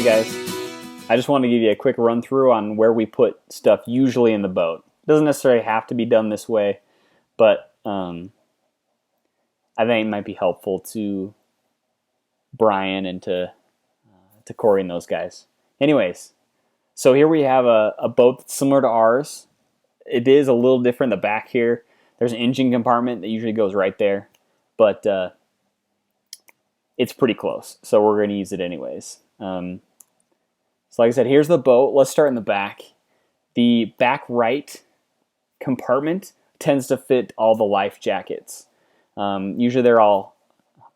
Hey guys, I just wanted to give you a quick run through on where we put stuff usually in the boat. It doesn't necessarily have to be done this way, but I think it might be helpful to Brian and to Corey and those guys. Anyways, so here we have a boat that's similar to ours. It is a little different. The back here, there's an engine compartment that usually goes right there, but it's pretty close, so we're going to use it anyways. So like I said, here's the boat. Let's start in the back. The back right compartment tends to fit all the life jackets. Usually they're all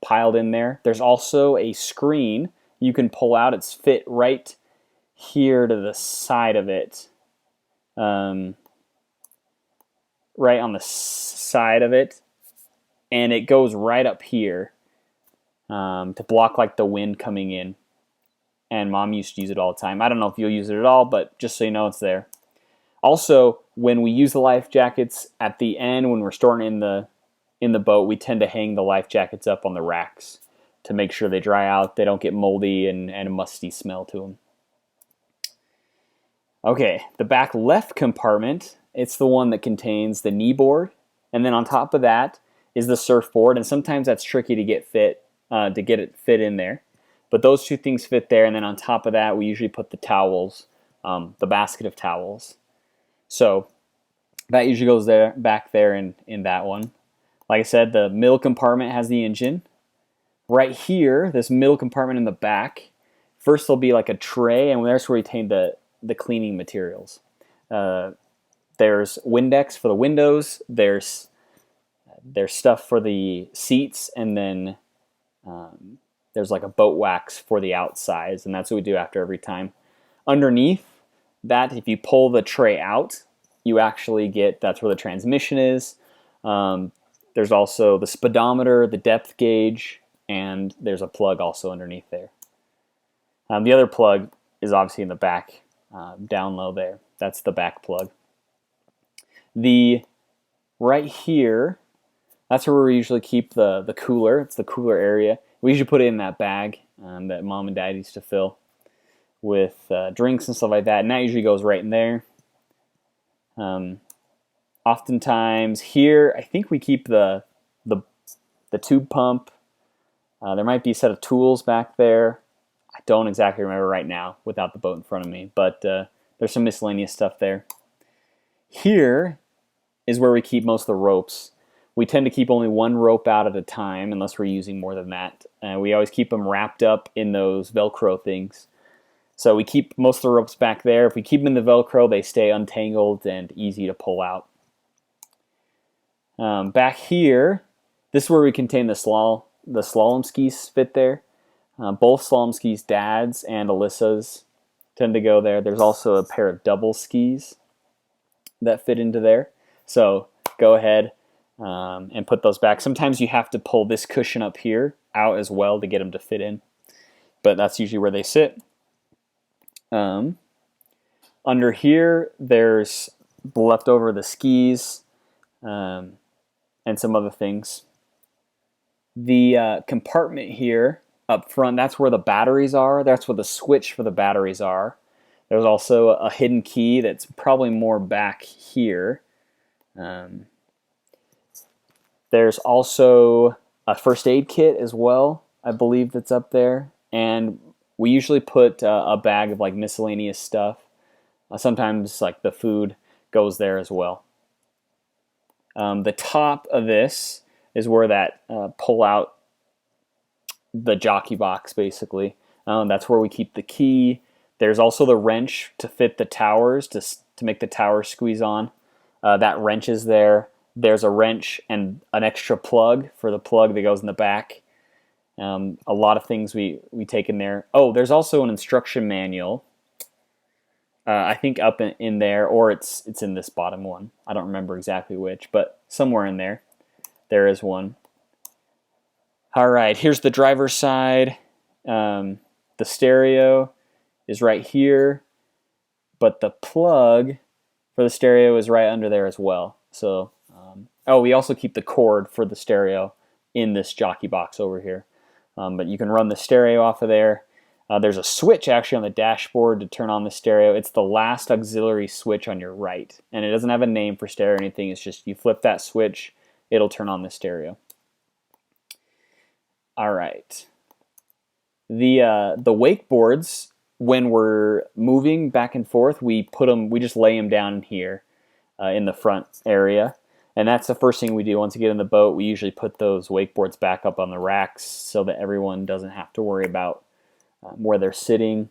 piled in there. There's also a screen you can pull out. It's fit right here to the side of it. Right on the side of it. And it goes right up here to block like the wind coming in. And Mom used to use it all the time. I don't know if you'll use it at all, but just so you know, it's there. Also, when we use the life jackets at the end, when we're storing in the boat, we tend to hang the life jackets up on the racks to make sure they dry out, they don't get moldy and a musty smell to them. Okay, the back left compartment, it's the one that contains the knee board, and then on top of that is the surfboard, and sometimes that's tricky to get it fit in there. But those two things fit there, and then on top of that, we usually put the towels, the basket of towels. So that usually goes there, back there in that one. Like I said, the middle compartment has the engine. Right here, this middle compartment in the back, first there'll be like a tray, and there's where we retain the cleaning materials. There's Windex for the windows, there's stuff for the seats, and then there's like a boat wax for the outsides, and that's what we do after every time. Underneath that, if you pull the tray out, you actually get, that's where the transmission is. There's also the speedometer, the depth gauge, and there's a plug also underneath there. The other plug is obviously in the back, down low there. That's the back plug. The right here, that's where we usually keep the cooler. It's the cooler area. We usually put it in that bag that Mom and Dad used to fill with drinks and stuff like that, and that usually goes right in there. Oftentimes here, I think we keep the tube pump. There might be a set of tools back there. I don't exactly remember right now without the boat in front of me, but there's some miscellaneous stuff there. Here is where we keep most of the ropes. We tend to keep only one rope out at a time unless we're using more than that. We always keep them wrapped up in those Velcro things. So we keep most of the ropes back there. If we keep them in the Velcro, they stay untangled and easy to pull out. Back here, this is where we contain the slalom skis fit there. Both slalom skis, Dad's and Alyssa's, tend to go there. There's also a pair of double skis that fit into there. So go ahead and put those back. Sometimes you have to pull this cushion up here out as well to get them to fit in, but that's usually where they sit. Under here, there's left over the skis and some other things. The compartment here up front, that's where the batteries are. That's where the switch for the batteries are. There's also a hidden key that's probably more back here. There's also a first aid kit as well, I believe, that's up there. And we usually put a bag of like miscellaneous stuff. Sometimes like the food goes there as well. The top of this is where that pull out the jockey box, basically. That's where we keep the key. There's also the wrench to fit the towers, to make the towers squeeze on. That wrench is there. There's a wrench and an extra plug for the plug that goes in the back. A lot of things we take in there. Oh, there's also an instruction manual. I think up in there, or it's in this bottom one. I don't remember exactly which, but somewhere in there is one. All right, here's the driver's side. The stereo is right here, but the plug for the stereo is right under there as well. So, we also keep the cord for the stereo in this jockey box over here. But you can run the stereo off of there. There's a switch actually on the dashboard to turn on the stereo. It's the last auxiliary switch on your right, and it doesn't have a name for stereo or anything. It's just you flip that switch, it'll turn on the stereo. All right. The wakeboards, when we're moving back and forth, we just lay them down here in the front area. And that's the first thing we do. Once you get in the boat, we usually put those wakeboards back up on the racks so that everyone doesn't have to worry about where they're sitting.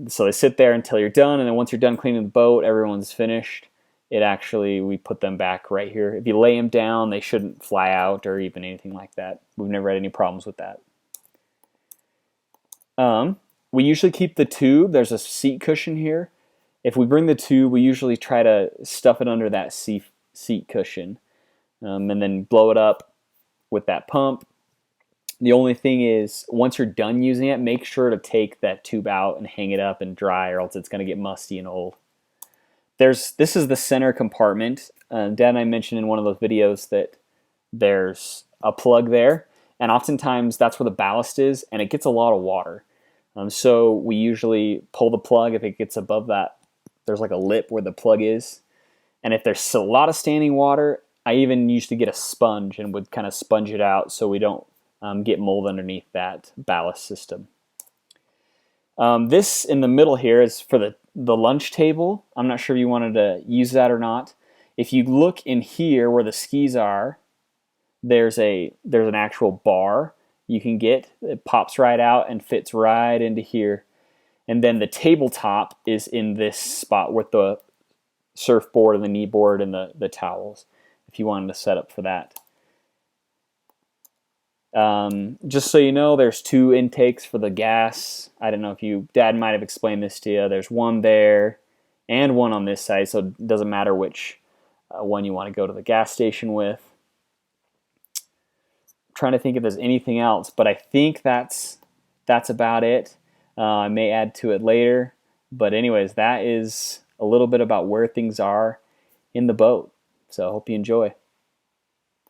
So they sit there until you're done, and then once you're done cleaning the boat, everyone's finished. We put them back right here. If you lay them down, they shouldn't fly out or even anything like that. We've never had any problems with that. We usually keep the tube. There's a seat cushion here. If we bring the tube, we usually try to stuff it under that seat cushion and then blow it up with that pump. The only thing is, once you're done using it, make sure to take that tube out and hang it up and dry, or else it's going to get musty and old. This is the center compartment. Dad and I mentioned in one of those videos that there's a plug there, and oftentimes that's where the ballast is, and it gets a lot of water. So we usually pull the plug if it gets above that. There's like a lip where the plug is, and if there's a lot of standing water, I even used to get a sponge and would kind of sponge it out so we don't get mold underneath that ballast system. This in the middle here is for the lunch table. I'm not sure if you wanted to use that or not. If you look in here where the skis are, there's an actual bar you can get. It pops right out and fits right into here. And then the tabletop is in this spot with the surfboard and the knee board and the towels, if you wanted to set up for that. Just so you know, there's 2 intakes for the gas. I don't know if Dad might have explained this to you. There's one there and one on this side, so it doesn't matter which one you want to go to the gas station with. I'm trying to think if there's anything else, but I think that's about it. I may add to it later, but anyways, that is a little bit about where things are in the boat. So I hope you enjoy.